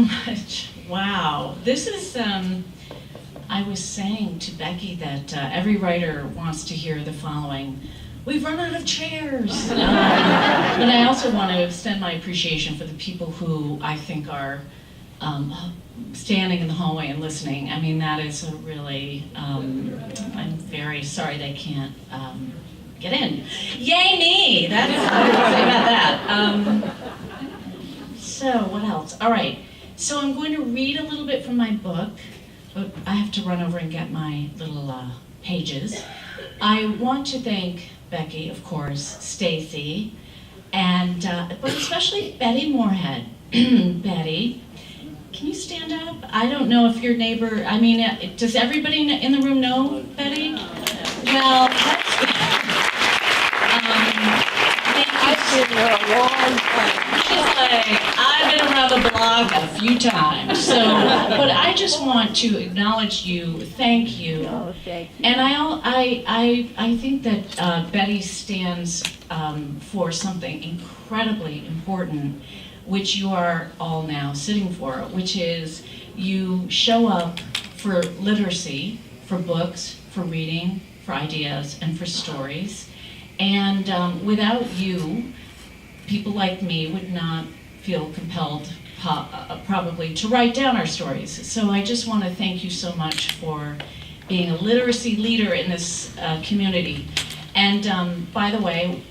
much. Wow. This is, I was saying to Becky that every writer wants to hear the following: we've run out of chairs. But I also want to extend my appreciation for the people who I think are standing in the hallway and listening. I mean, that is a really, I'm very sorry they can't get in. Yay me! That is what I would say about that. So what else? All right, so I'm going to read a little bit from my book, but I have to run over and get my little pages. I want to thank Becky, of course, Stacy, and but especially Betty Moorhead. Betty, can you stand up? I don't know if your neighbor, I mean, does everybody in the room know Betty? Well, I've been there a long time. She's like, I've been around the block a few times. So, but I just want to acknowledge you, thank you. Oh, thank you. And I think that Betty stands for something incredibly important, which you are all now sitting for, which is you show up for literacy, for books, for reading, for ideas, and for stories. And without you, people like me would not feel compelled probably to write down our stories. So I just want to thank you so much for being a literacy leader in this community. And by the way,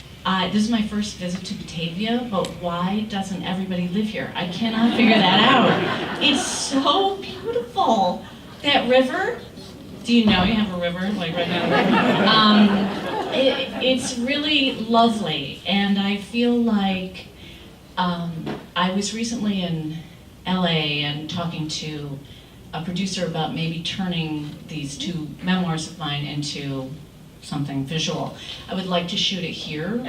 this is my first visit to Batavia, but why doesn't everybody live here? I cannot figure that out. It's so beautiful. That river, do you know you have a river, like right now? It's really lovely, and I feel like I was recently in LA and talking to a producer about maybe turning these two memoirs of mine into something visual. I would like to shoot it here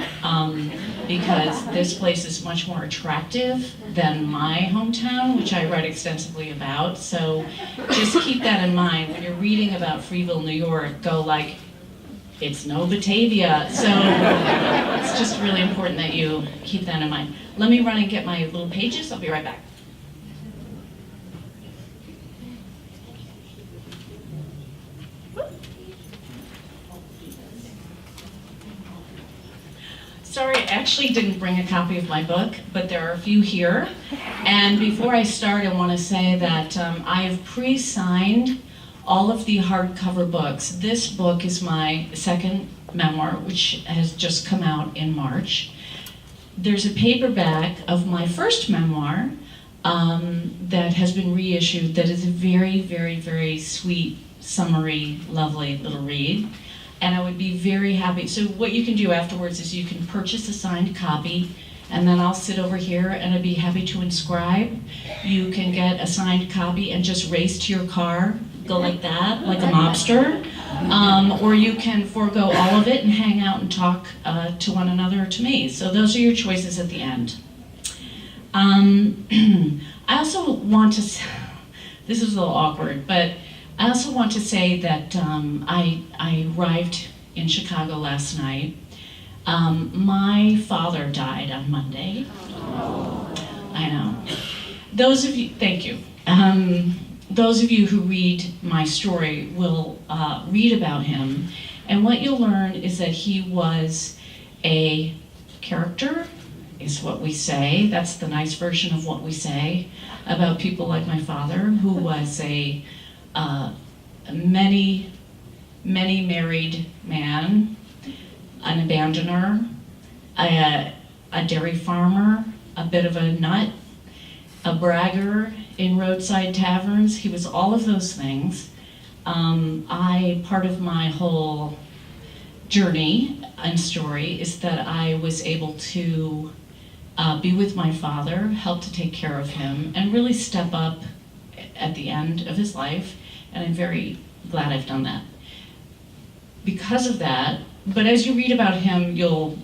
because this place is much more attractive than my hometown, which I write extensively about. So just keep that in mind when you're reading about Freeville, New York. Go like, it's no Batavia. So it's just really important that you keep that in mind. Let me run and get my little pages. I'll be right back. Sorry, I actually didn't bring a copy of my book, but there are a few here. And before I start, I want to say that I have pre-signed all of the hardcover books. This book is my second memoir, which has just come out in March. There's a paperback of my first memoir that has been reissued that is a very, very, very sweet, summery, lovely little read. And I would be very happy. So what you can do afterwards is you can purchase a signed copy, and then I'll sit over here and I'd be happy to inscribe. You can get a signed copy and just race to your car, go like that, like a mobster. Or you can forego all of it and hang out and talk to one another or to me. So those are your choices at the end. I also want to, this is a little awkward, but I also want to say that I arrived in Chicago last night. My father died on Monday. I know. Those of you, thank you. Those of you who read my story will read about him, and what you'll learn is that he was a character, is what we say. That's the nice version of what we say about people like my father, who was a many married man, an abandoner, a dairy farmer, a bit of a nut, a bragger in roadside taverns. He was all of those things. Part of my whole journey and story is that I was able to be with my father, help to take care of him, and really step up at the end of his life, and I'm very glad I've done that. Because of that, but as you read about him, you'll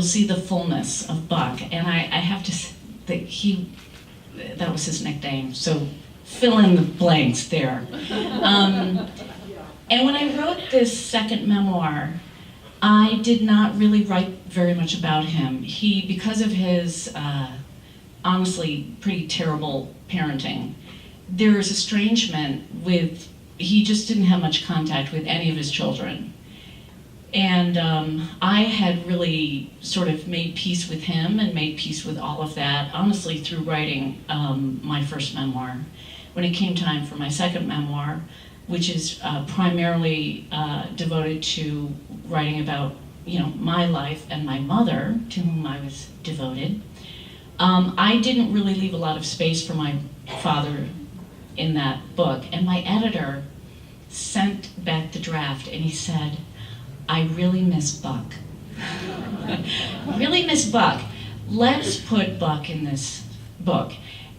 see the fullness of Buck, and I have to say that that was his nickname, so fill in the blanks there. And when I wrote this second memoir, I did not really write very much about him. Because of his honestly pretty terrible parenting. There's estrangement with, he just didn't have much contact with any of his children. And I had really sort of made peace with him and made peace with all of that, honestly, through writing my first memoir. When it came time for my second memoir, which is primarily devoted to writing about, my life and my mother, to whom I was devoted, I didn't really leave a lot of space for my father in that book. And my editor sent back the draft and he said, I really miss Buck. Really miss Buck. Let's put Buck in this book.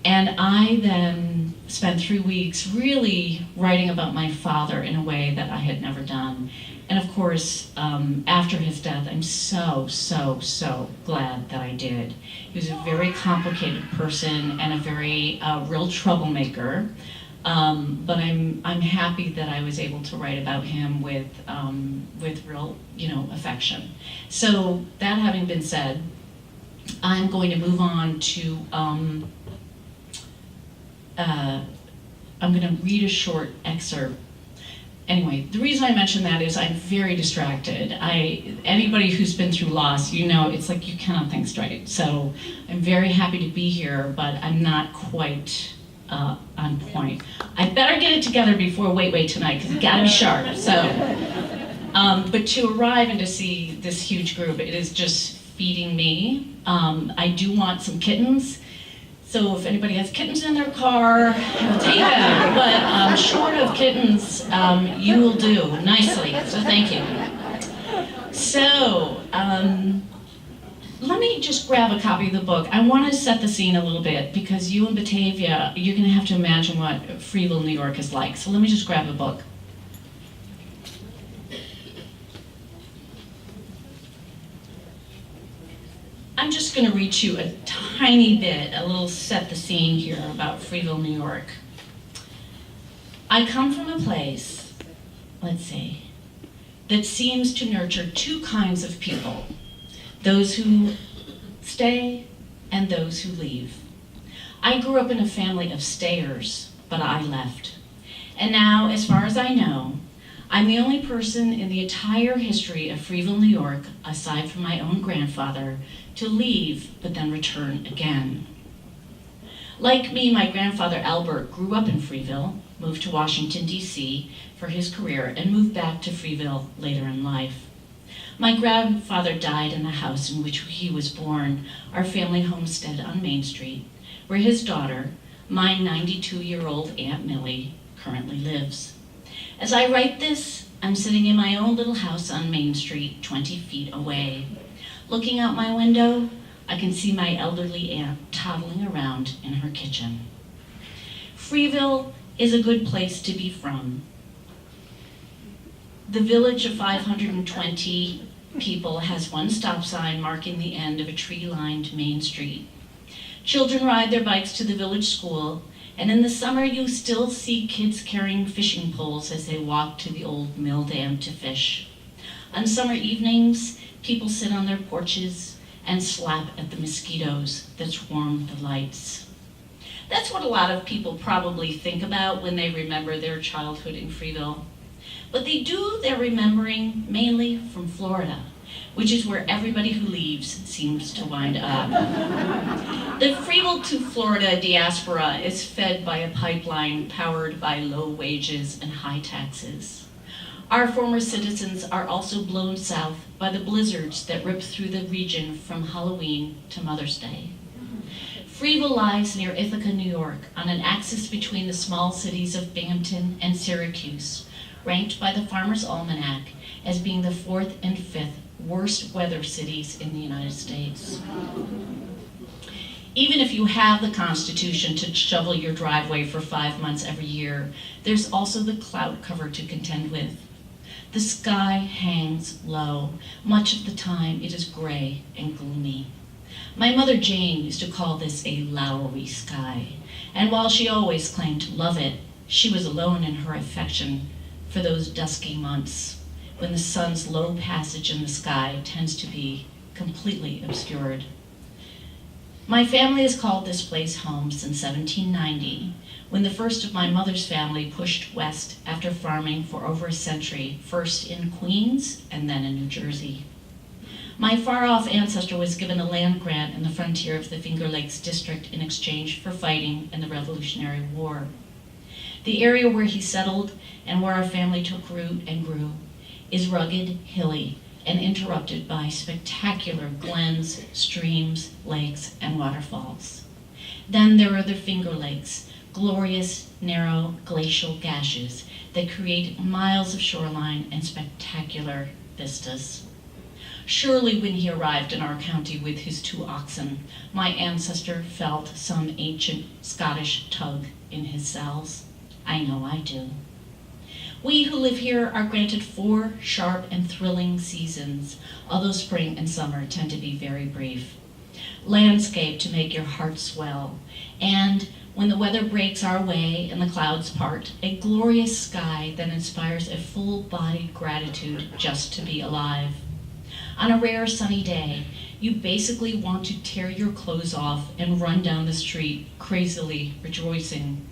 And I then spent 3 weeks really writing about my father in a way that I had never done. And of course, after his death, I'm so glad that I did. He was a very complicated person and a very real troublemaker. But I'm happy that I was able to write about him with real, affection. So that having been said, I'm going to move on to, I'm going to read a short excerpt. Anyway, the reason I mention that is I'm very distracted. Anybody who's been through loss, it's like you cannot think straight. So I'm very happy to be here, but I'm not quite on point. I better get it together before Wait tonight, because it's gotta be sharp. So, but to arrive and to see this huge group, it is just feeding me. I do want some kittens. So if anybody has kittens in their car, I'll take them. But short of kittens, you will do nicely. So thank you. So, let me just grab a copy of the book. I want to set the scene a little bit because you in Batavia, you're going to have to imagine what Freeville, New York is like. So let me just grab a book. I'm just going to read you a tiny bit, a little set the scene here about Freeville, New York. I come from a place, let's see, that seems to nurture two kinds of people. Those who stay and those who leave. I grew up in a family of stayers, but I left. And now, as far as I know, I'm the only person in the entire history of Freeville, New York, aside from my own grandfather, to leave but then return again. Like me, my grandfather Albert grew up in Freeville, moved to Washington, D.C. for his career, and moved back to Freeville later in life. My grandfather died in the house in which he was born, our family homestead on Main Street, where his daughter, my 92-year-old Aunt Millie, currently lives. As I write this, I'm sitting in my own little house on Main Street, 20 feet away. Looking out my window, I can see my elderly aunt toddling around in her kitchen. Freeville is a good place to be from. The village of 520 people has one stop sign marking the end of a tree-lined main street. Children ride their bikes to the village school, and in the summer you still see kids carrying fishing poles as they walk to the old mill dam to fish. On summer evenings, people sit on their porches and slap at the mosquitoes that swarm the lights. That's what a lot of people probably think about when they remember their childhood in Freeville. But they do their remembering mainly from Florida, which is where everybody who leaves seems to wind up. The Freeville to Florida diaspora is fed by a pipeline powered by low wages and high taxes. Our former citizens are also blown south by the blizzards that rip through the region from Halloween to Mother's Day. Freeville lies near Ithaca, New York, on an axis between the small cities of Binghamton and Syracuse, ranked by the Farmer's Almanac as being the 4th and 5th worst weather cities in the United States. Even if you have the Constitution to shovel your driveway for 5 months every year, there's also the cloud cover to contend with. The sky hangs low. Much of the time it is gray and gloomy. My mother Jane used to call this a lowery sky, and while she always claimed to love it, she was alone in her affection for those dusky months when the sun's low passage in the sky tends to be completely obscured. My family has called this place home since 1790, when the first of my mother's family pushed west after farming for over a century, first in Queens and then in New Jersey. My far-off ancestor was given a land grant in the frontier of the Finger Lakes District in exchange for fighting in the Revolutionary War. The area where he settled and where our family took root and grew is rugged, hilly, and interrupted by spectacular glens, streams, lakes, and waterfalls. Then there are the Finger Lakes, glorious, narrow, glacial gashes that create miles of shoreline and spectacular vistas. Surely when he arrived in our county with his 2 oxen, my ancestor felt some ancient Scottish tug in his cells. I know I do. We who live here are granted 4 sharp and thrilling seasons, although spring and summer tend to be very brief. Landscape to make your heart swell, and when the weather breaks our way and the clouds part, a glorious sky that inspires a full-bodied gratitude just to be alive. On a rare sunny day, you basically want to tear your clothes off and run down the street, crazily rejoicing.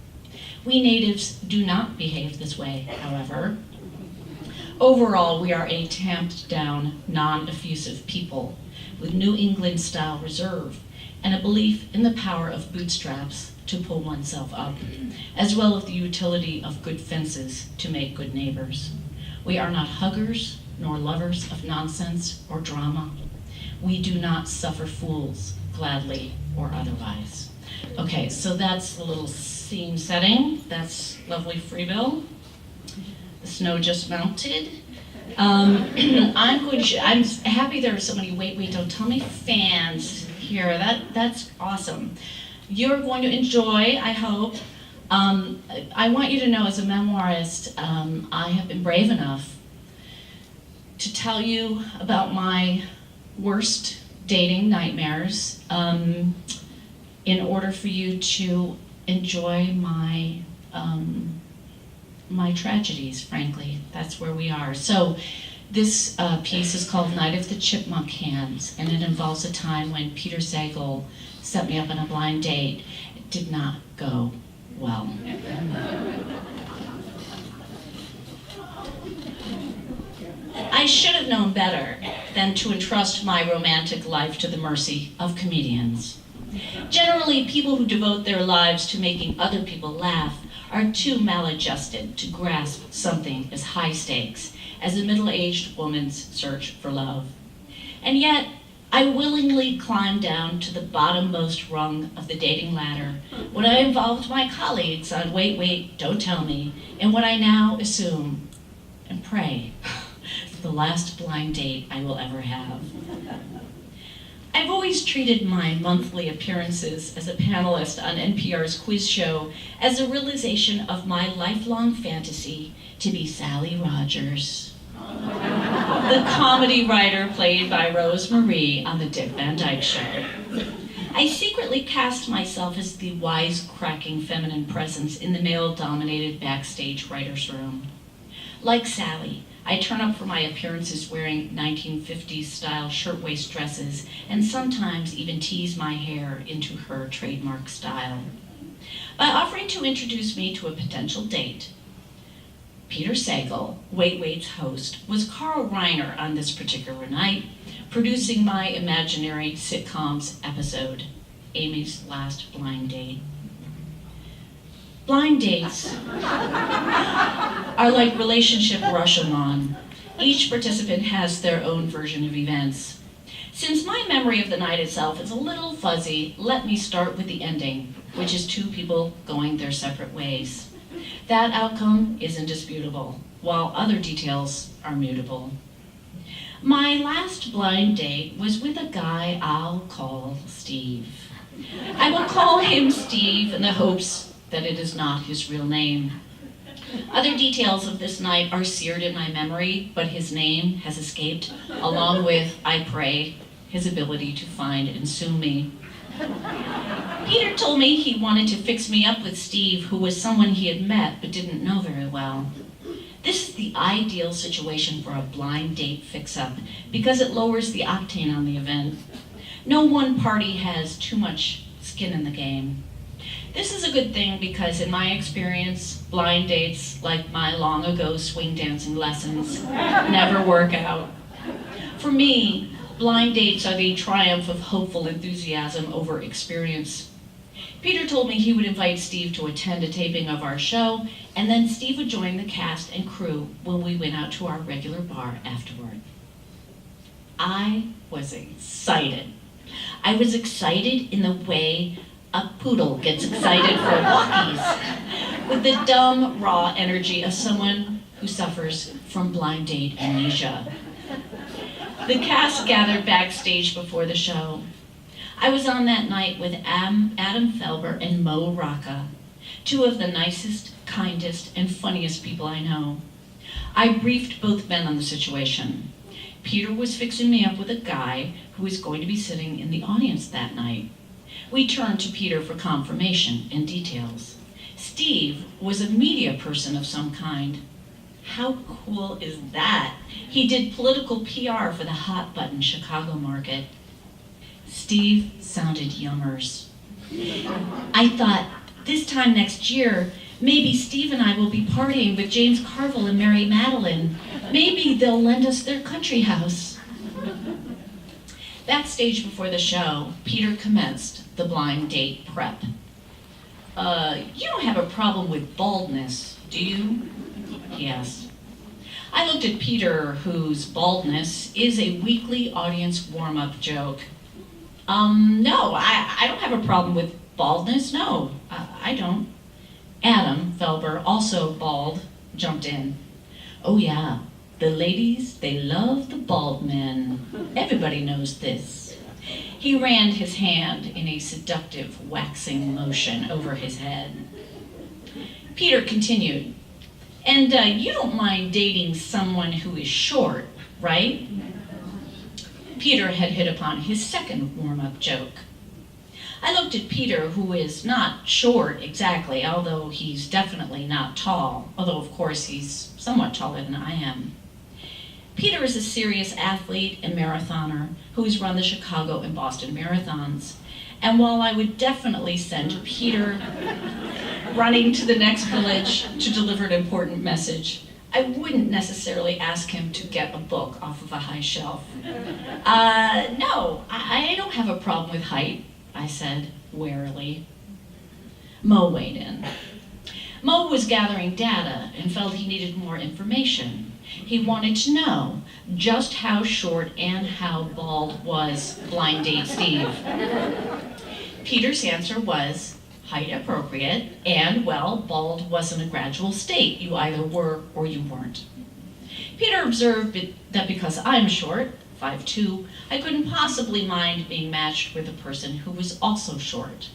We natives do not behave this way, however. Overall, we are a tamped down, non-effusive people with New England-style reserve and a belief in the power of bootstraps to pull oneself up, as well as the utility of good fences to make good neighbors. We are not huggers nor lovers of nonsense or drama. We do not suffer fools, gladly or otherwise. Okay, so that's the little scene setting. That's lovely Freeville. The snow just melted. I'm happy there are so many wait, don't tell me fans here. That's awesome. You're going to enjoy, I hope. I want you to know, as a memoirist, I have been brave enough to tell you about my worst dating nightmares in order for you to enjoy my my tragedies, frankly. That's where we are. So this piece is called Night of the Chipmunk Hands, and it involves a time when Peter Sagal set me up on a blind date. It did not go well. I should have known better than to entrust my romantic life to the mercy of comedians. Generally, people who devote their lives to making other people laugh are too maladjusted to grasp something as high stakes as a middle-aged woman's search for love. And yet, I willingly climbed down to the bottommost rung of the dating ladder when I involved my colleagues on Wait, Don't Tell Me, in what I now assume and pray for the last blind date I will ever have. I've always treated my monthly appearances as a panelist on NPR's quiz show as a realization of my lifelong fantasy to be Sally Rogers, the comedy writer played by Rose Marie on The Dick Van Dyke Show. I secretly cast myself as the wisecracking feminine presence in the male-dominated backstage writer's room. Like Sally, I turn up for my appearances wearing 1950s-style shirtwaist dresses and sometimes even tease my hair into her trademark style. By offering to introduce me to a potential date, Peter Sagal, Wait's host, was Carl Reiner on this particular night, producing my imaginary sitcom's episode, Amy's Last Blind Date. Blind dates are like relationship Rashomon. Each participant has their own version of events. Since my memory of the night itself is a little fuzzy, let me start with the ending, which is 2 people going their separate ways. That outcome is indisputable, while other details are mutable. My last blind date was with a guy I'll call Steve. I will call him Steve in the hopes that it is not his real name. Other details of this night are seared in my memory, but his name has escaped, along with, I pray, his ability to find and sue me. Peter told me he wanted to fix me up with Steve, who was someone he had met but didn't know very well. This is the ideal situation for a blind date fix-up because it lowers the octane on the event. No one party has too much skin in the game. This is a good thing because in my experience, blind dates, like my long ago swing dancing lessons, never work out. For me, blind dates are the triumph of hopeful enthusiasm over experience. Peter told me he would invite Steve to attend a taping of our show, and then Steve would join the cast and crew when we went out to our regular bar afterward. I was excited. I was excited in the way a poodle gets excited for walkies, with the dumb, raw energy of someone who suffers from blind date amnesia. The cast gathered backstage before the show. I was on that night with Adam Felber and Mo Rocca, two of the nicest, kindest, and funniest people I know. I briefed both men on the situation. Peter was fixing me up with a guy who was going to be sitting in the audience that night. We turned to Peter for confirmation and details. Steve was a media person of some kind. How cool is that? He did political PR for the hot button Chicago market. Steve sounded yummers. I thought, this time next year, maybe Steve and I will be partying with James Carville and Mary Madeline. Maybe they'll lend us their country house. Backstage before the show, Peter commenced the blind date prep. You don't have a problem with baldness, do you? He asked. I looked at Peter, whose baldness is a weekly audience warm-up joke. No, I don't have a problem with baldness, no, I don't. Adam Felber, also bald, jumped in. Oh yeah, the ladies, they love the bald men. Everybody knows this. He ran his hand in a seductive waxing motion over his head. Peter continued, and you don't mind dating someone who is short, right? Peter had hit upon his second warm-up joke. I looked at Peter, who is not short exactly, although he's definitely not tall, although of course he's somewhat taller than I am. Peter is a serious athlete and marathoner who has run the Chicago and Boston marathons. And while I would definitely send Peter running to the next village to deliver an important message, I wouldn't necessarily ask him to get a book off of a high shelf. No, I don't have a problem with height, I said warily. Mo weighed in. Mo was gathering data and felt he needed more information. He wanted to know just how short and how bald was blind date Steve. Peter's answer was height appropriate, and well, bald wasn't a gradual state. You either were or you weren't. Peter observed that because I'm short, 5'2", I couldn't possibly mind being matched with a person who was also short.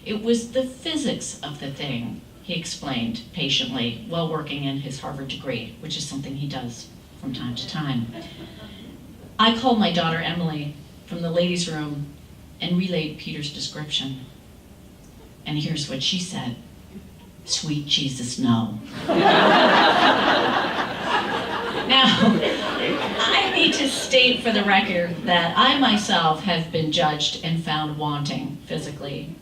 It was the physics of the thing, he explained patiently while working in his Harvard degree, which is something he does from time to time. I called my daughter Emily from the ladies' room and relayed Peter's description. And here's what she said. Sweet Jesus, no. Now, I need to state for the record that I myself have been judged and found wanting physically.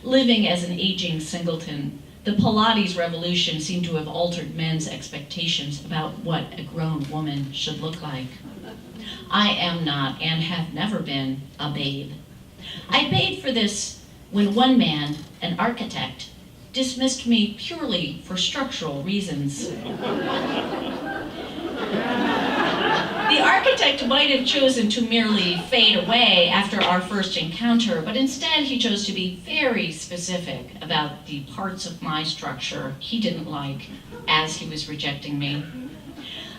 Living as an aging singleton, the Pilates revolution seemed to have altered men's expectations about what a grown woman should look like. I am not, and have never been, a babe. I paid for this when one man, an architect, dismissed me purely for structural reasons. The architect might have chosen to merely fade away after our first encounter, but instead he chose to be very specific about the parts of my structure he didn't like as he was rejecting me.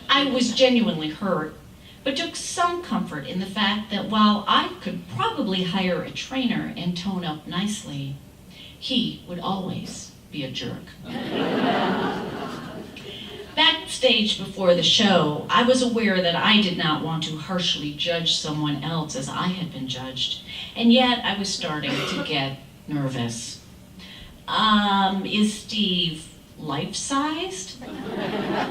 I was genuinely hurt, but took some comfort in the fact that while I could probably hire a trainer and tone up nicely, he would always be a jerk. Backstage before the show, I was aware that I did not want to harshly judge someone else as I had been judged, and yet I was starting to get nervous. Is Steve life-sized?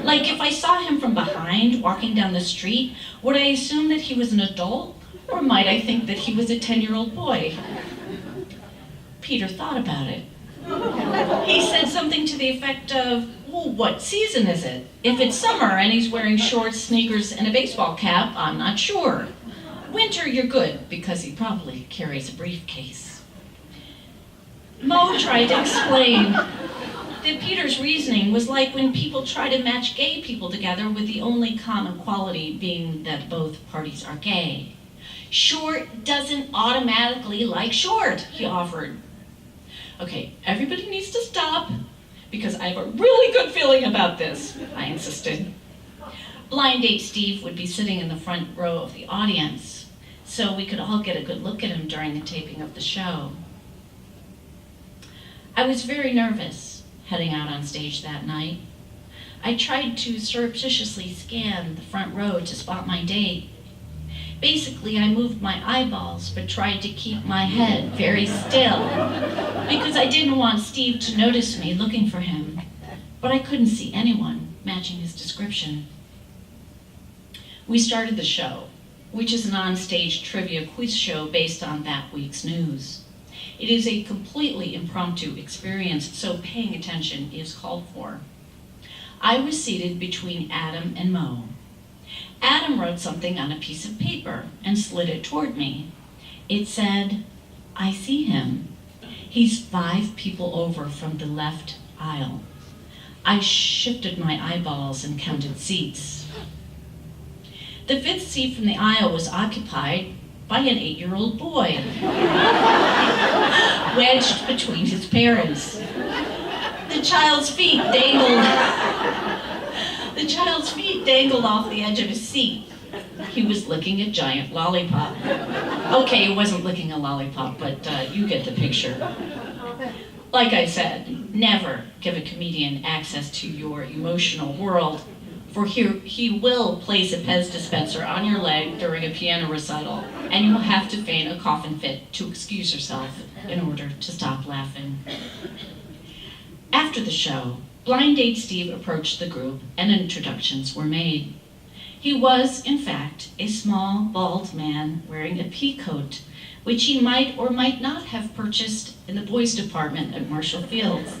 Like if I saw him from behind walking down the street, would I assume that he was an adult? Or might I think that he was a 10-year-old boy? Peter thought about it. He said something to the effect of, well, what season is it? If it's summer and he's wearing shorts, sneakers, and a baseball cap, I'm not sure. Winter, you're good, because he probably carries a briefcase. Mo tried to explain that Peter's reasoning was like when people try to match gay people together with the only common quality being that both parties are gay. Short doesn't automatically like short, he offered. Okay, everybody needs to stop, because I have a really good feeling about this, I insisted. Blind Date Steve would be sitting in the front row of the audience, so we could all get a good look at him during the taping of the show. I was very nervous heading out on stage that night. I tried to surreptitiously scan the front row to spot my date. Basically, I moved my eyeballs, but tried to keep my head very still, because I didn't want Steve to notice me looking for him, but I couldn't see anyone matching his description. We started the show, which is an on-stage trivia quiz show based on that week's news. It is a completely impromptu experience, so paying attention is called for. I was seated between Adam and Mo. Adam wrote something on a piece of paper and slid it toward me. It said, "I see him. He's 5 people over from the left aisle." I shifted my eyeballs and counted seats. The 5th seat from the aisle was occupied by an 8-year-old boy, wedged between his parents. The child's feet dangled off the edge of his seat. He was licking a giant lollipop. Okay, he wasn't licking a lollipop, but you get the picture. Like I said, never give a comedian access to your emotional world, for he will place a Pez dispenser on your leg during a piano recital, and you will have to feign a coughing fit to excuse yourself in order to stop laughing. After the show, Blind Date Steve approached the group and introductions were made. He was, in fact, a small, bald man wearing a pea coat, which he might or might not have purchased in the boys' department at Marshall Fields.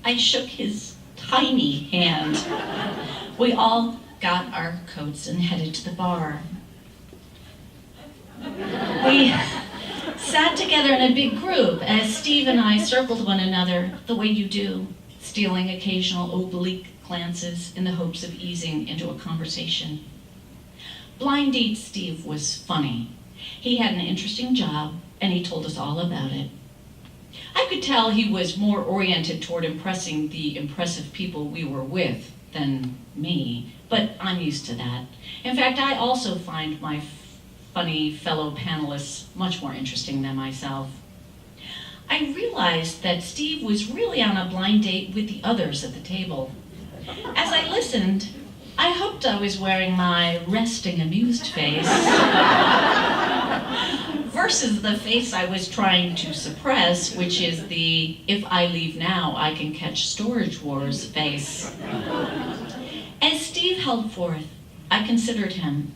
I shook his tiny hand. We all got our coats and headed to the bar. We sat together in a big group as Steve and I circled one another the way you do, stealing occasional oblique glances in the hopes of easing into a conversation. Blind Date Steve was funny. He had an interesting job, and he told us all about it. I could tell he was more oriented toward impressing the impressive people we were with than me, but I'm used to that. In fact, I also find my funny fellow panelists much more interesting than myself. I realized that Steve was really on a blind date with the others at the table. As I listened, I hoped I was wearing my resting amused face versus the face I was trying to suppress, which is the "if I leave now, I can catch Storage Wars" face. As Steve held forth, I considered him,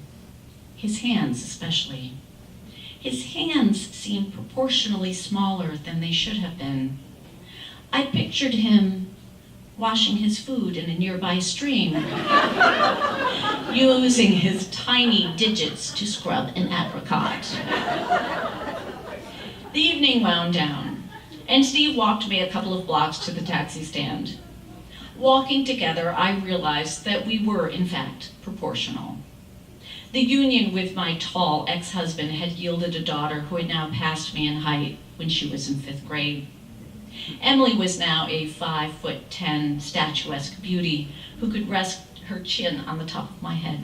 his hands especially. His hands seemed proportionally smaller than they should have been. I pictured him washing his food in a nearby stream, using his tiny digits to scrub an apricot. The evening wound down, and Steve walked me a couple of blocks to the taxi stand. Walking together, I realized that we were, in fact, proportional. The union with my tall ex-husband had yielded a daughter who had now passed me in height when she was in 5th grade. Emily was now a 5'10" statuesque beauty who could rest her chin on the top of my head.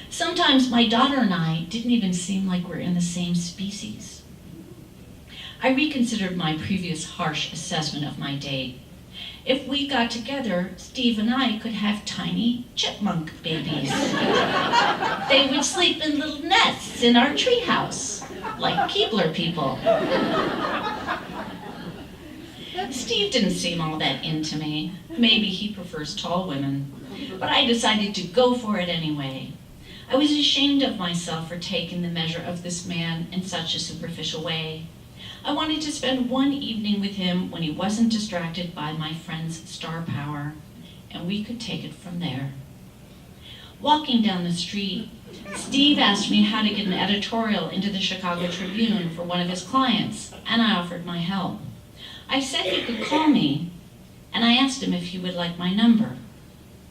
Sometimes my daughter and I didn't even seem like we're in the same species. I reconsidered my previous harsh assessment of my date. If we got together, Steve and I could have tiny chipmunk babies. They would sleep in little nests in our treehouse, like Keebler people. Steve didn't seem all that into me. Maybe he prefers tall women, but I decided to go for it anyway. I was ashamed of myself for taking the measure of this man in such a superficial way. I wanted to spend one evening with him when he wasn't distracted by my friend's star power, and we could take it from there. Walking down the street, Steve asked me how to get an editorial into the Chicago Tribune for one of his clients, and I offered my help. I said he could call me, and I asked him if he would like my number.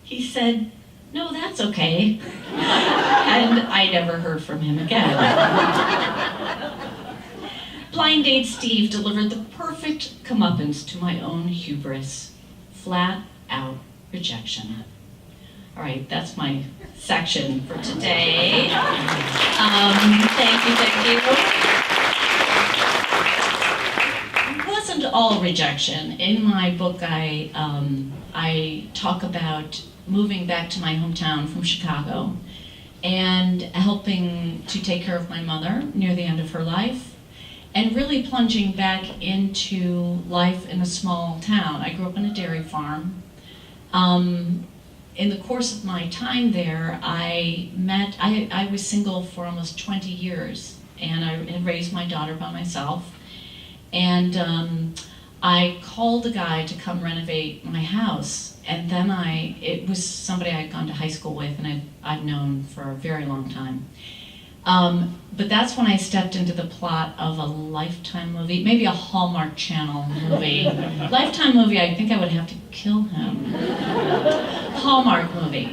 He said, "No, that's okay." And I never heard from him again. Blind Date Steve delivered the perfect comeuppance to my own hubris. Flat out rejection. All right, that's my section for today. Thank you. It wasn't all rejection. In my book, I talk about moving back to my hometown from Chicago and helping to take care of my mother near the end of her life, and really plunging back into life in a small town. I grew up on a dairy farm. In the course of my time there, I was single for almost 20 years, and I had raised my daughter by myself. And I called a guy to come renovate my house, and then it was somebody I'd gone to high school with and I'd known for a very long time. But that's when I stepped into the plot of a Lifetime movie, maybe a Hallmark Channel movie. Lifetime movie, I think I would have to kill him. Hallmark movie,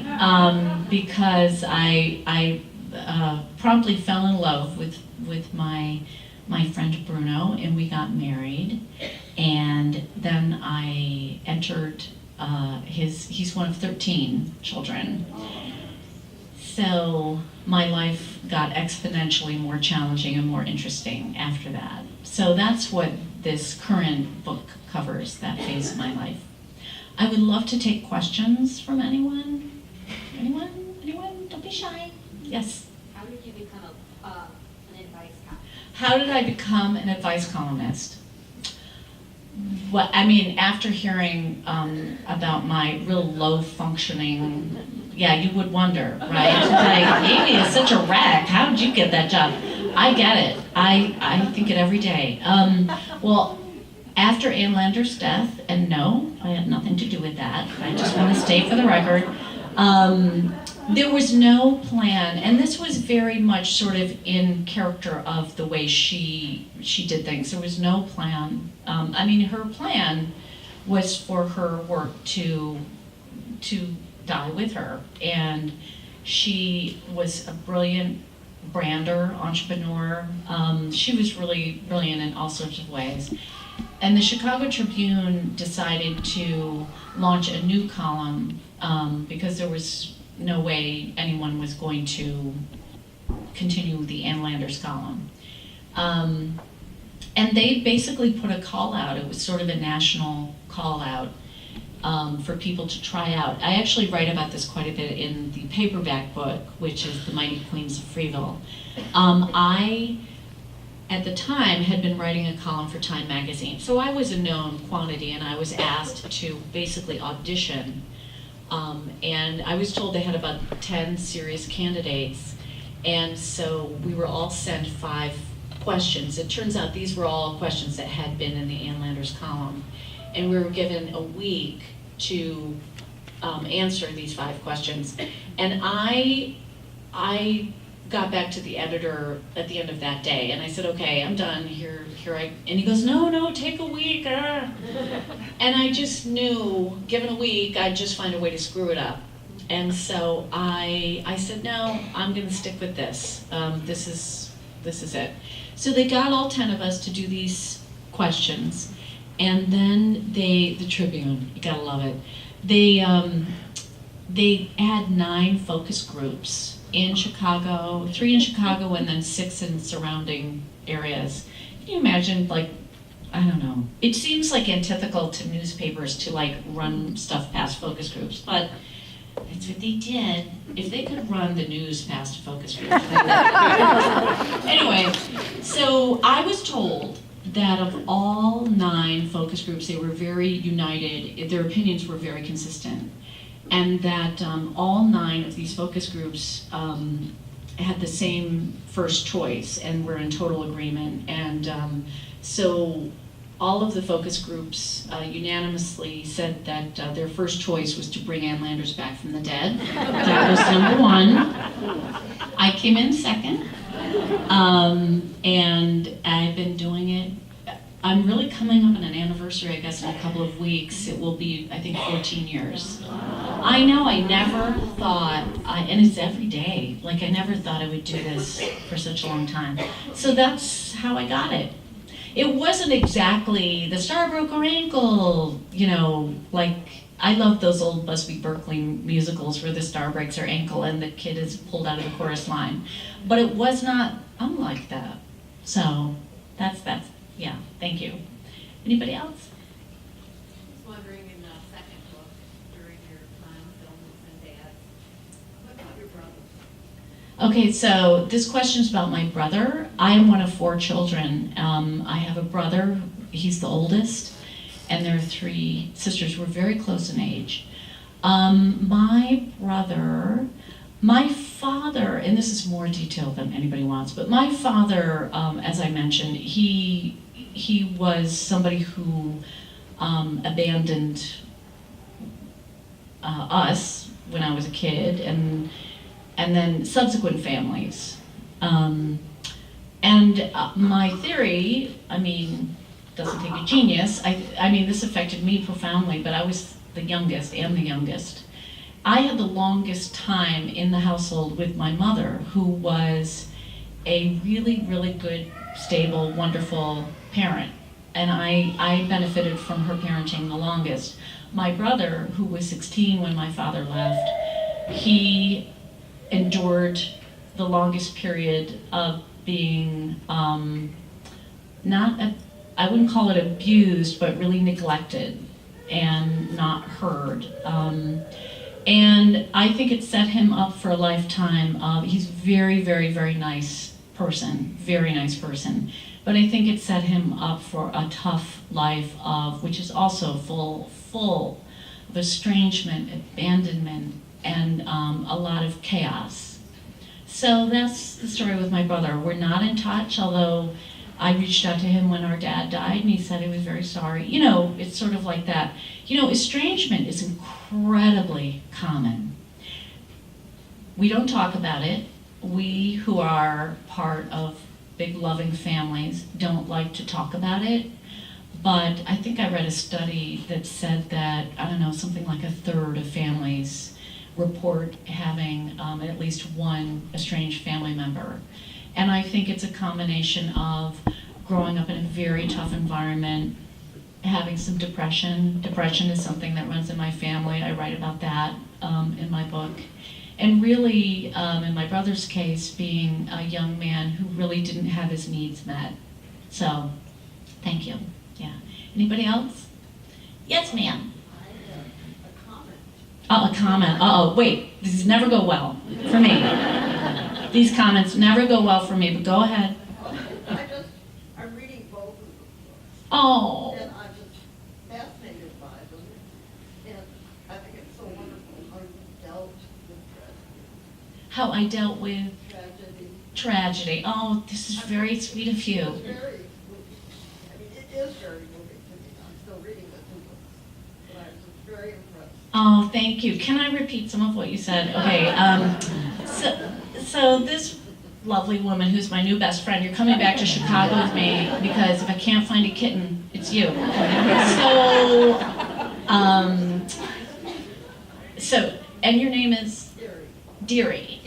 because I promptly fell in love with my friend Bruno, and we got married, and then I entered he's one of 13 children. So my life got exponentially more challenging and more interesting after that. So that's what this current book covers, that phase of my life. I would love to take questions from anyone. Anyone? Don't be shy. Yes? How did you become an advice columnist? How did I become an advice columnist? Well, I mean, after hearing about my real low functioning, yeah, you would wonder, right? Like, Amy is such a wreck. How did you get that job? I get it. I think it every day. Well, after Ann Lander's death, and no, I had nothing to do with that. I just want to state for the record. There was no plan, and this was very much sort of in character of the way she did things. There was no plan. I mean, her plan was for her work to die with her, and she was a brilliant brander, entrepreneur. She was really brilliant in all sorts of ways. And the Chicago Tribune decided to launch a new column because there was no way anyone was going to continue the Ann Landers column. And they basically put a call out. It was sort of a national call out for people to try out. I actually write about this quite a bit in the paperback book, which is The Mighty Queens of Freeville. I, at the time, had been writing a column for Time magazine, so I was a known quantity, and I was asked to basically audition. And I was told they had about 10 serious candidates, and so we were all sent 5 questions. It turns out these were all questions that had been in the Ann Landers column, and we were given a week to answer these 5 questions. And I got back to the editor at the end of that day, and I said, okay, I'm done, here and he goes, no, take a week. And I just knew, given a week, I'd just find a way to screw it up. And so I said, no, I'm gonna stick with this. This is it. So they got all 10 of us to do these questions, and then the Tribune, you gotta love it, they had 9 focus groups in Chicago, 3 in Chicago and then 6 in surrounding areas. Can you imagine, like, I don't know, it seems like antithetical to newspapers to like run stuff past focus groups, but that's what they did. If they could run the news past focus groups, they would. Anyway, so I was told that of all 9 focus groups, they were very united, their opinions were very consistent. and that all 9 of these focus groups had the same first choice and were in total agreement. And so all of the focus groups unanimously said that their first choice was to bring Ann Landers back from the dead. That was number 1. I came in second, and I've been doing it. I'm really coming up on an anniversary, I guess, in a couple of weeks. It will be, I think, 14 years. I know, I never thought, and it's every day, like I never thought I would do this for such a long time. So that's how I got it. It wasn't exactly the star broke her ankle, you know, like I love those old Busby Berkeley musicals where the star breaks her ankle and the kid is pulled out of the chorus line. But it was not unlike that. So that's yeah, thank you. Anybody else? I was wondering in the second book, during your time filming and dads, what about your brothers? Okay, so this question's about my brother. I am one of 4 children. I have a brother, he's the oldest, and there are 3 sisters. We're very close in age. My brother, my father, and this is more detailed than anybody wants, but my father, as I mentioned, he was somebody who abandoned us when I was a kid, and then subsequent families. My theory, I mean, doesn't take a genius. I mean, this affected me profoundly, but I was the youngest, am the youngest. I had the longest time in the household with my mother, who was a really, really good, stable, wonderful parent. And I benefited from her parenting the longest. My brother, who was 16 when my father left, he endured the longest period of being I wouldn't call it abused, but really neglected and not heard. And I think it set him up for a lifetime of, he's very, very, very nice person, very nice person. But I think it set him up for a tough life of, which is also full of estrangement, abandonment, and a lot of chaos. So that's the story with my brother. We're not in touch, although I reached out to him when our dad died, and he said he was very sorry. You know, it's sort of like that. You know, estrangement is incredibly common. We don't talk about it. We who are part of big loving families don't like to talk about it. But I think I read a study that said that, I don't know, something like 1/3 of families report having at least one estranged family member. And I think it's a combination of growing up in a very tough environment, having some depression. Depression is something that runs in my family. I write about that in my book. And really, in my brother's case, being a young man who really didn't have his needs met. So, thank you. Yeah. Anybody else? Yes, ma'am. Oh, a comment. Uh-oh, wait. These never go well for me. These comments never go well for me, but go ahead. I'm reading both of them. Oh. And I'm just fascinated by them. And I think it's so wonderful how you dealt with tragedy. How I dealt with tragedy. Oh, this is very sweet of you. It's very moving. I mean, it is very moving to me. I'm still reading the 2 books. But I was just very impressed. Oh, thank you. Can I repeat some of what you said? Okay. So this lovely woman who's my new best friend, you're coming back to Chicago with me because if I can't find a kitten, it's you. So, and your name is? Deary.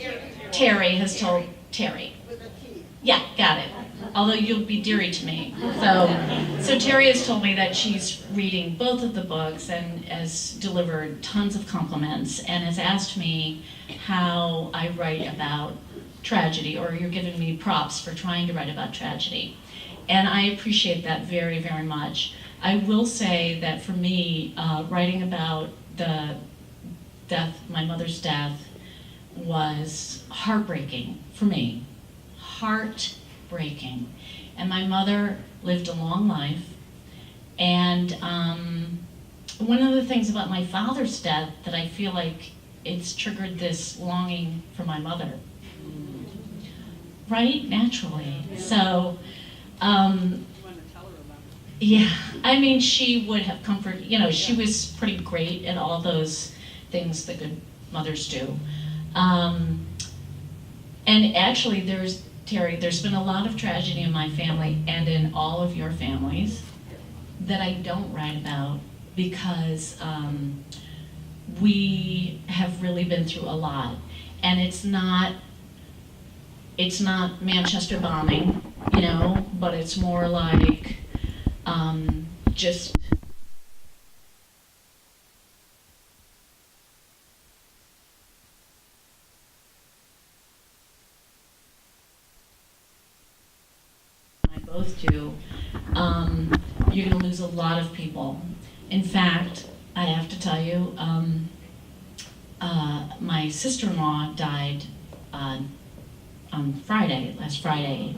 Terry has told Terry. With a T. Yeah, got it. Although you'll be dearie to me. So Terry has told me that she's reading both of the books and has delivered tons of compliments and has asked me how I write about tragedy, or you're giving me props for trying to write about tragedy. And I appreciate that very, very much. I will say that for me, writing about the death, my mother's death, was heartbreaking for me. Heartbreaking. And my mother lived a long life, and one of the things about my father's death that I feel like it's triggered this longing for my mother. Right? Naturally. So, yeah, I mean, she would have comfort, she was pretty great at all those things that good mothers do. And actually, Terry, there's been a lot of tragedy in my family and in all of your families that I don't write about because we have really been through a lot. And it's not Manchester bombing, but it's more like just I both do. You're going to lose a lot of people. In fact, I have to tell you, my sister-in-law died on last Friday,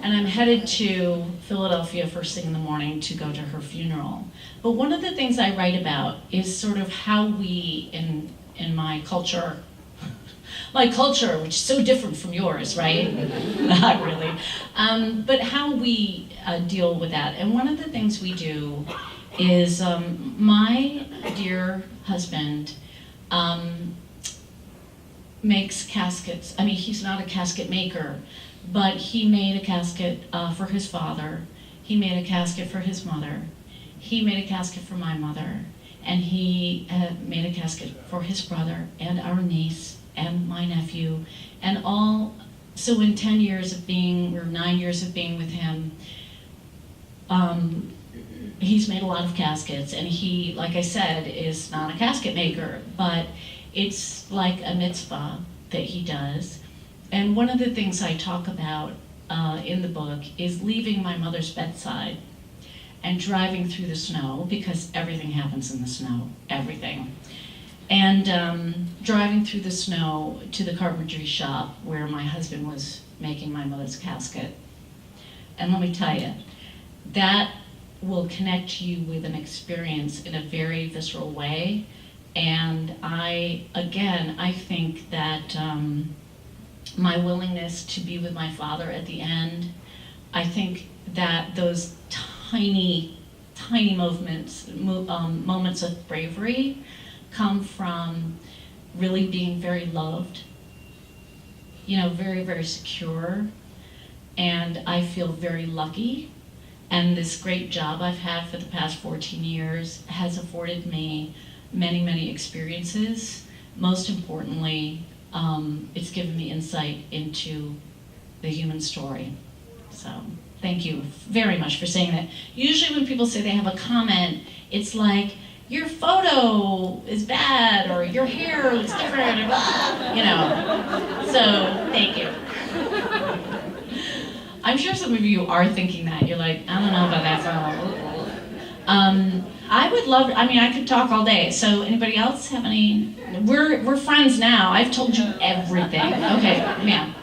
and I'm headed to Philadelphia first thing in the morning to go to her funeral. But one of the things I write about is sort of how we, in my culture, which is so different from yours, right? Not really. But how we deal with that. And one of the things we do is my dear husband makes caskets. I mean, he's not a casket maker, but he made a casket for his father. He made a casket for his mother. He made a casket for my mother. And he made a casket for his brother and our niece and my nephew. And all, so in 10 years of being, or 9 years of being with him, he's made a lot of caskets. And he, like I said, is not a casket maker, but it's like a mitzvah that he does. And one of the things I talk about in the book is leaving my mother's bedside and driving through the snow, because everything happens in the snow, everything. And driving through the snow to the carpentry shop where my husband was making my mother's casket. And let me tell you, that will connect you with an experience in a very visceral way. And I think that my willingness to be with my father at the end, I think that those tiny moments of bravery come from really being very loved, very, very secure. And I feel very lucky. And this great job I've had for the past 14 years has afforded me many, many experiences. Most importantly, it's given me insight into the human story. So thank you very much for saying that. Usually when people say they have a comment, it's like, your photo is bad, or your hair looks different, or blah, So thank you. I'm sure some of you are thinking that. You're like, I don't know about that photo. I would love, I could talk all day. So anybody else have any? We're friends now. I've told you everything. Okay, ma'am.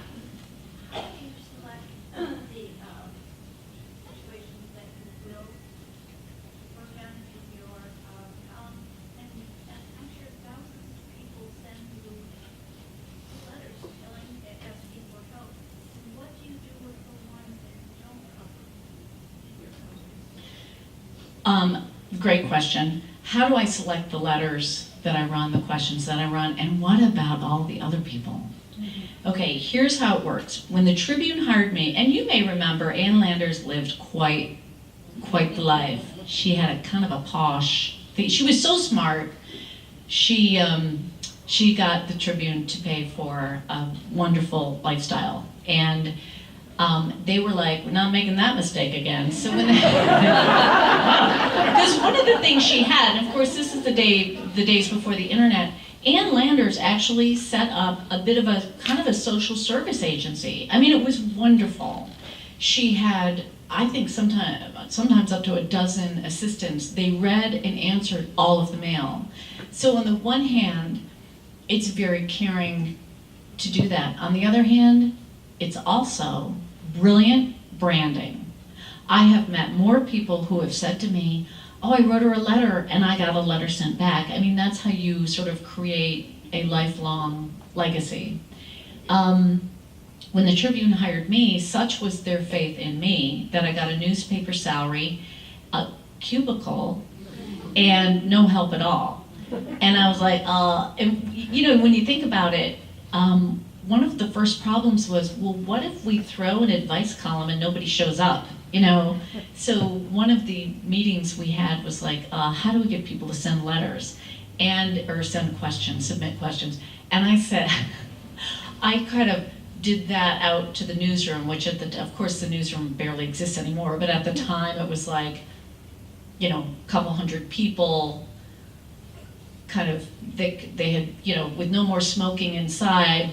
Great question. How do I select the letters that I run, the questions that I run, and what about all the other people? Okay, here's how it works. When the Tribune hired me, and you may remember Ann Landers lived quite the life. She had a kind of a posh thing. She was so smart. She got the Tribune to pay for a wonderful lifestyle. And they were like, we're not making that mistake again. So when because one of the things she had, and of course this is the days before the internet, Ann Landers actually set up a bit of a kind of a social service agency. I mean, it was wonderful. She had, I think sometimes up to a dozen assistants. They read and answered all of the mail. So on the one hand, it's very caring to do that. On the other hand, it's also brilliant branding. I have met more people who have said to me, oh, I wrote her a letter and I got a letter sent back. I mean, that's how you sort of create a lifelong legacy. When the Tribune hired me, such was their faith in me that I got a newspaper salary, a cubicle, and no help at all. And I was like, and, you know, when you think about it, one of the first problems was, well, what if we throw an advice column and nobody shows up? You know, so one of the meetings we had was like, how do we get people to send letters or send questions, submit questions? And I said, I kind of did that out to the newsroom, which of course the newsroom barely exists anymore, but at the time it was like, you know, a couple hundred people, kind of, they had, you know, with no more smoking inside,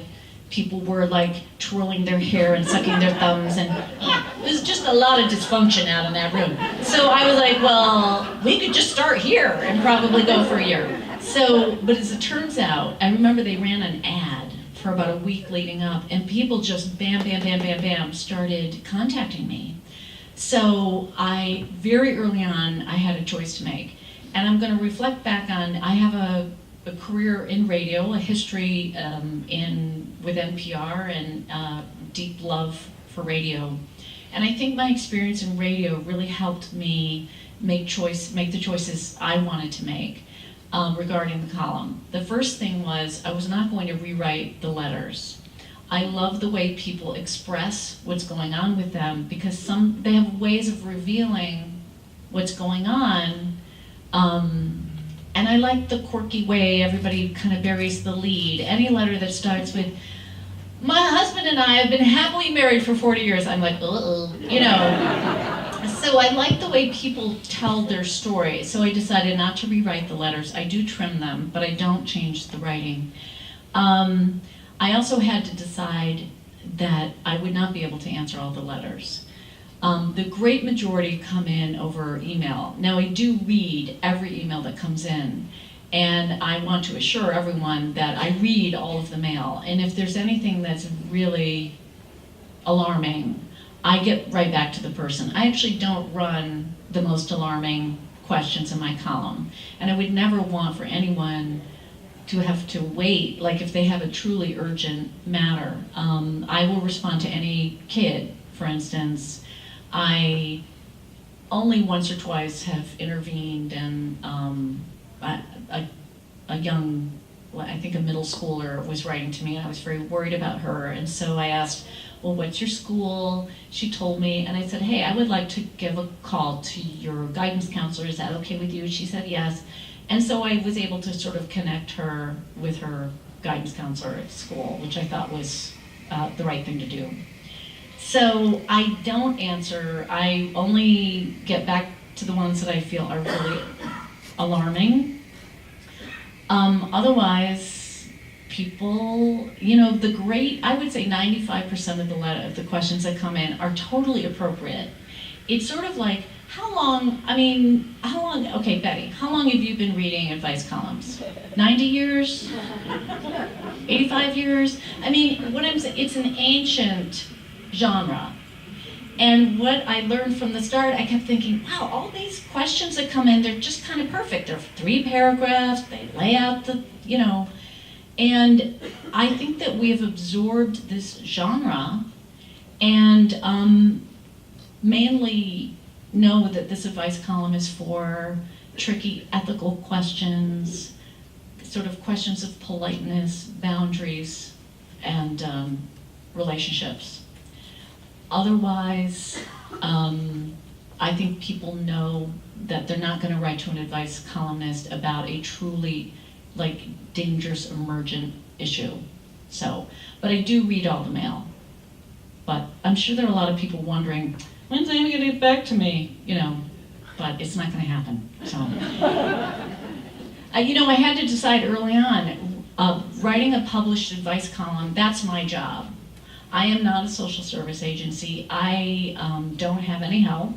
people were like twirling their hair and sucking their thumbs, and it was just a lot of dysfunction out in that room. So I was like, well, we could just start here and probably go for a year. So, but as it turns out, I remember they ran an ad for about a week leading up, and people just bam, started contacting me. So very early on, I had a choice to make. And I'm going to reflect back on, I have a career in radio, a history with NPR, and deep love for radio. And I think my experience in radio really helped me make the choices I wanted to make regarding the column. The first thing was I was not going to rewrite the letters. I love the way people express what's going on with them, because they have ways of revealing what's going on. And I like the quirky way everybody kind of buries the lead. Any letter that starts with, my husband and I have been happily married for 40 years. I'm like, uh-oh, you know. So I like the way people tell their story. So I decided not to rewrite the letters. I do trim them, but I don't change the writing. I also had to decide that I would not be able to answer all the letters. The great majority come in over email. Now, I do read every email that comes in, and I want to assure everyone that I read all of the mail. And if there's anything that's really alarming, I get right back to the person. I actually don't run the most alarming questions in my column, and I would never want for anyone to have to wait, like if they have a truly urgent matter. I will respond to any kid, for instance. I only once or twice have intervened, and a young, I think a middle schooler was writing to me, and I was very worried about her, and so I asked, well, what's your school? She told me, and I said, hey, I would like to give a call to your guidance counselor. Is that okay with you? She said yes. And so I was able to sort of connect her with her guidance counselor at school, which I thought was the right thing to do. So I don't answer, I only get back to the ones that I feel are really alarming. Otherwise, people, you know, I would say 95% of the questions that come in are totally appropriate. It's sort of like, okay, Betty, how long have you been reading advice columns? 90 years? 85 years? I mean, what I'm saying, it's an ancient genre. And what I learned from the start, I kept thinking, wow, all these questions that come in, they're just kind of perfect. They're 3 paragraphs, they lay out the, you know, and I think that we have absorbed this genre and mainly know that this advice column is for tricky ethical questions, sort of questions of politeness, boundaries, and relationships. Otherwise, I think people know that they're not going to write to an advice columnist about a truly dangerous emergent issue. So, but I do read all the mail. But I'm sure there are a lot of people wondering, when's Amy going to get back to me? You know, but it's not going to happen. So, you know, I had to decide early on, writing a published advice column, that's my job. I am not a social service agency. I don't have any help.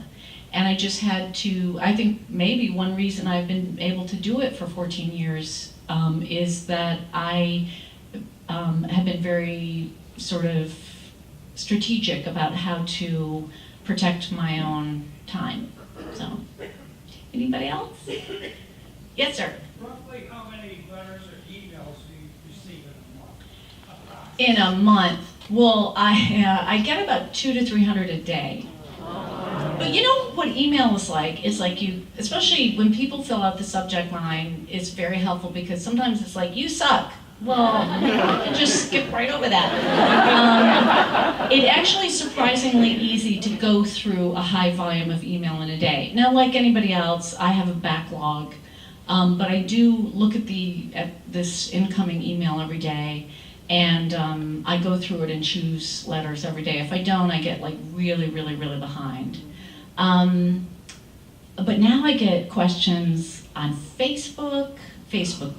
And I just had to, I think maybe one reason I've been able to do it for 14 years is that I have been very sort of strategic about how to protect my own time. So, Anybody else? Yes, sir. Roughly how many letters or emails do you receive in a month? In a month, well, I get about 200 to 300 a day. But you know what email is like? It's like you, especially when people fill out the subject line, it's very helpful because sometimes it's like, you suck. Well, just skip right over that. It actually is surprisingly easy to go through a high volume of email in a day. Now, like anybody else, I have a backlog, but I do look at this incoming email every day, and I go through it and choose letters every day. If I don't, I get like really, really, really behind. But now I get questions on Facebook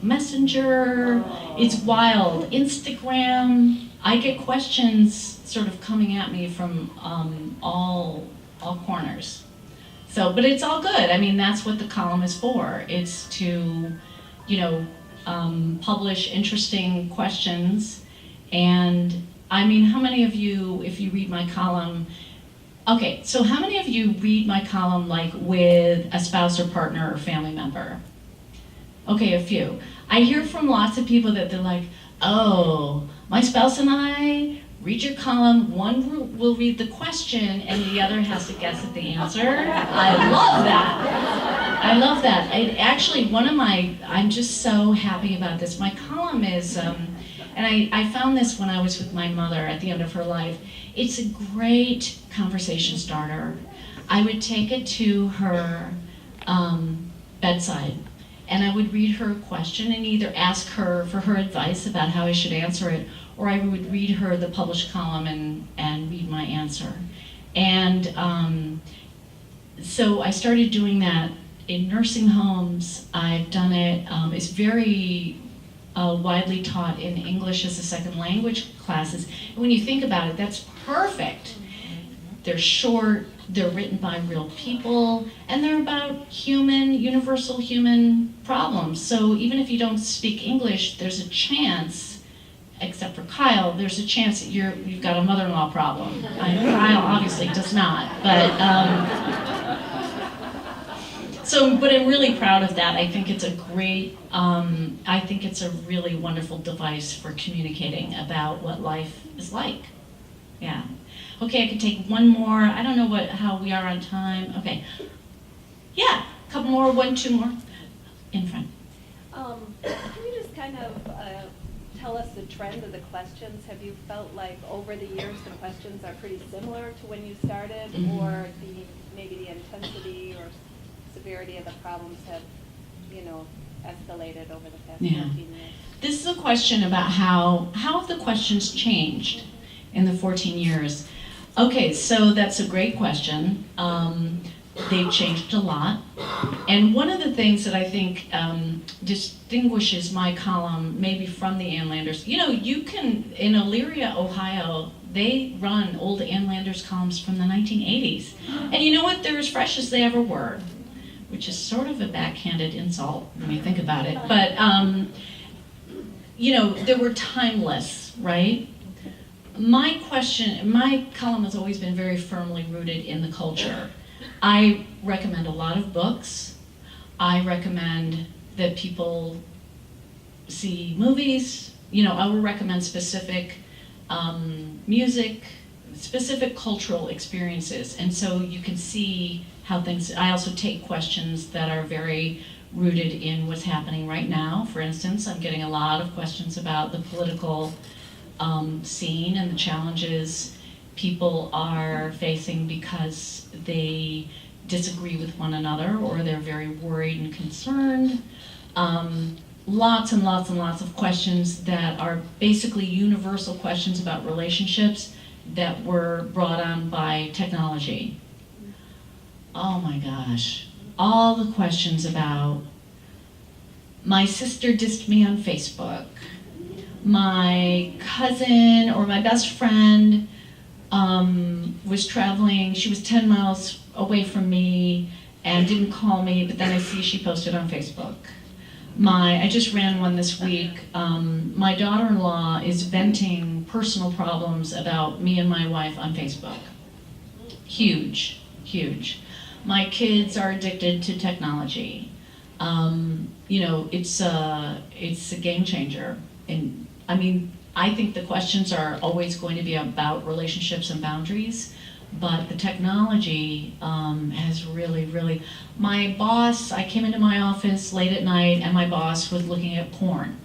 Messenger, it's wild, Instagram. I get questions sort of coming at me from all corners. So, but it's all good. I mean, that's what the column is for. It's to, publish interesting questions. And I mean, how many of you, if you read my column, okay, so how many of you read my column like with a spouse or partner or family member? Okay, a few. I hear from lots of people that they're like, oh, my spouse and I read your column, one will read the question and the other has to guess at the answer. I love that. I love that. Actually, I'm just so happy about this. My column is, and I found this when I was with my mother at the end of her life. It's a great conversation starter. I would take it to her bedside, and I would read her a question and either ask her for her advice about how I should answer it, or I would read her the published column and read my answer. And so I started doing that in nursing homes. I've done it. It's very widely taught in English as a second language classes. And when you think about it, that's perfect. They're short, they're written by real people, and they're about universal human problems. So even if you don't speak English, there's a chance, except for Kyle, there's a chance that you've got a mother-in-law problem. Kyle obviously does not, but but I'm really proud of that. I think it's a great, I think it's a really wonderful device for communicating about what life is like. Yeah. Okay, I can take one more. I don't know how we are on time. Okay. Yeah, a couple more, 1, 2 more. In front. Can you just kind of tell us the trend of the questions? Have you felt like over the years the questions are pretty similar to when you started, Mm-hmm. or maybe the intensity or severity of the problems have, escalated over the past 14 years? This is a question about how have the questions changed in the 14 years. Okay, so that's a great question. They've changed a lot. And one of the things that I think distinguishes my column maybe from the Ann Landers, you can, in Elyria, Ohio, they run old Ann Landers columns from the 1980s. And you know what? They're as fresh as they ever were, which is sort of a backhanded insult when you think about it. But, they were timeless, right? My column has always been very firmly rooted in the culture. I recommend a lot of books. I recommend that people see movies. I will recommend specific music, specific cultural experiences. And so you can see how I also take questions that are very rooted in what's happening right now. For instance, I'm getting a lot of questions about the political scene and the challenges people are facing because they disagree with one another or they're very worried and concerned. Lots and lots and lots of questions that are basically universal questions about relationships that were brought on by technology. Oh my gosh, all the questions about my sister dissed me on Facebook, my cousin or my best friend was traveling, she was 10 miles away from me and didn't call me, but then I see she posted on Facebook. I just ran one this week. My daughter-in-law is venting personal problems about me and my wife on Facebook. Huge, huge. My kids are addicted to technology. You know, it's a game changer. And I mean, I think the questions are always going to be about relationships and boundaries, but the technology has really, my boss, I came into my office late at night and my boss was looking at porn.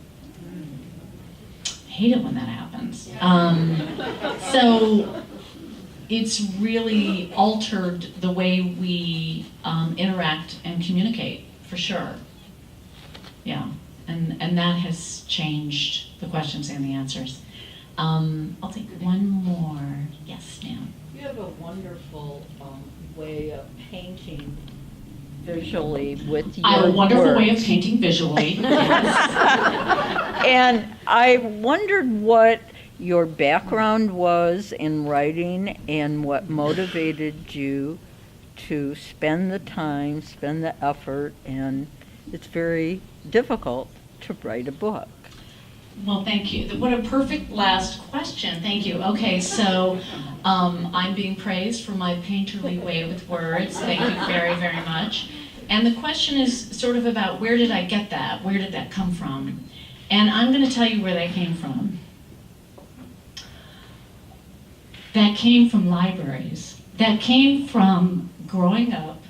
I hate it when that happens. So it's really altered the way we interact and communicate, for sure. Yeah, and that has changed the questions and the answers. I'll take one more. Yes, ma'am. You have a wonderful way of painting visually with your I have a wonderful way of words. painting visually. And I wondered what your background was in writing and what motivated you to spend the time, spend the effort, and it's very difficult to write a book. Well, thank you. What a perfect last question. Thank you. Okay, so I'm being praised for my painterly way with words. Thank you very, very much. And the question is sort of about where did I get that? Where did that come from? And I'm going to tell you where that came from. That came from libraries. That came from growing up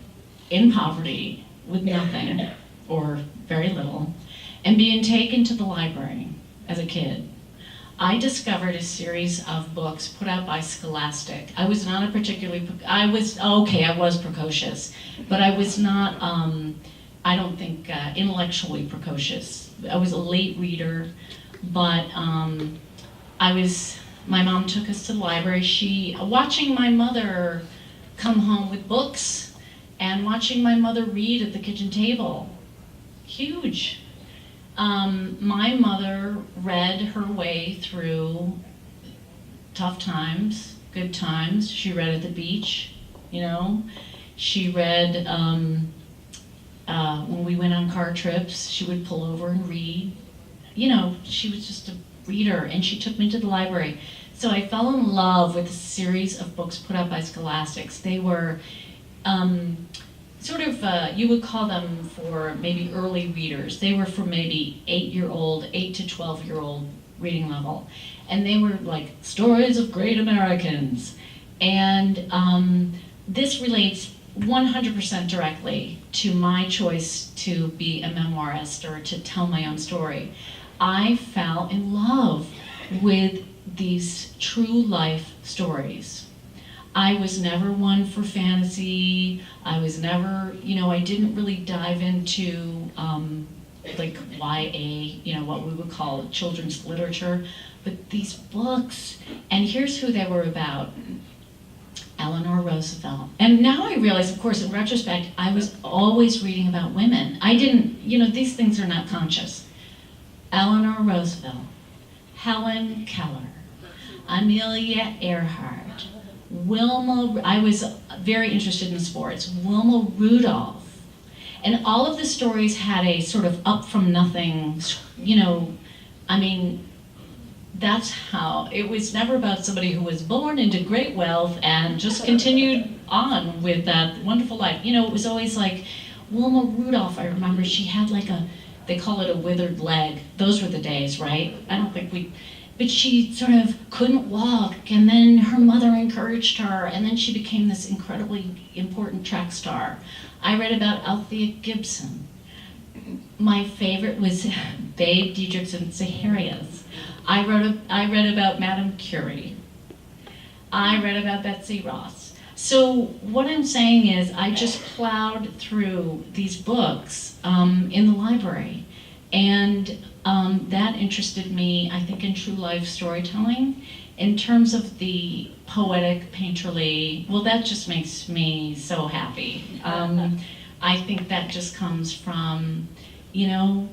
in poverty with nothing or very little and being taken to the library as a kid. I discovered a series of books put out by Scholastic. I was not a particularly, I was precocious, but I was not, I don't think, intellectually precocious. I was a late reader, but my mom took us to the library. Watching my mother come home with books and watching my mother read at the kitchen table, huge. My mother read her way through tough times, good times. She read at the beach, you know. She read, when we went on car trips, she would pull over and read. You know, she was just a reader, and she took me to the library. So I fell in love with a series of books put out by Scholastics. They were sort of, you would call them for maybe early readers. They were for maybe 8 to 12-year-old reading level. And they were like stories of great Americans. And this relates 100% directly to my choice to be a memoirist or to tell my own story. I fell in love with these true life stories. I was never one for fantasy. I was never, you know, I didn't really dive into like YA, you know, what we would call children's literature. But these books, and here's who they were about. Eleanor Roosevelt. And now I realize, of course, in retrospect, I was always reading about women. I didn't, you know, these things are not conscious. Eleanor Roosevelt, Helen Keller, Amelia Earhart, Wilma, I was very interested in sports, Wilma Rudolph. And all of the stories had a sort of up from nothing, you know, I mean, that's how, it was never about somebody who was born into great wealth and just continued on with that wonderful life. You know, it was always like, Wilma Rudolph, I remember she had like they call it a withered leg. Those were the days, right? I don't think but she sort of couldn't walk, and then her mother encouraged her, and then she became this incredibly important track star. I read about Althea Gibson. My favorite was Babe Didrikson Zaharias. I read about Madame Curie. I read about Betsy Ross. So what I'm saying is I just plowed through these books in the library, and that interested me, I think, in true life storytelling. In terms of the poetic, painterly, well, that just makes me so happy. I think that just comes from, you know,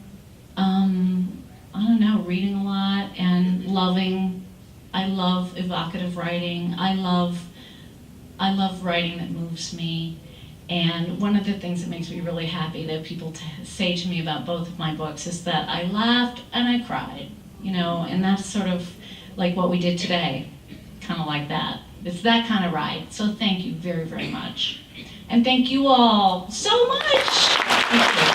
I don't know, reading a lot and loving. I love evocative writing. I love writing that moves me. And one of the things that makes me really happy that people say to me about both of my books is that I laughed and I cried, you know, and that's sort of like what we did today, kind of like that. It's that kind of ride. So thank you very, very much. And thank you all so much. Thank you.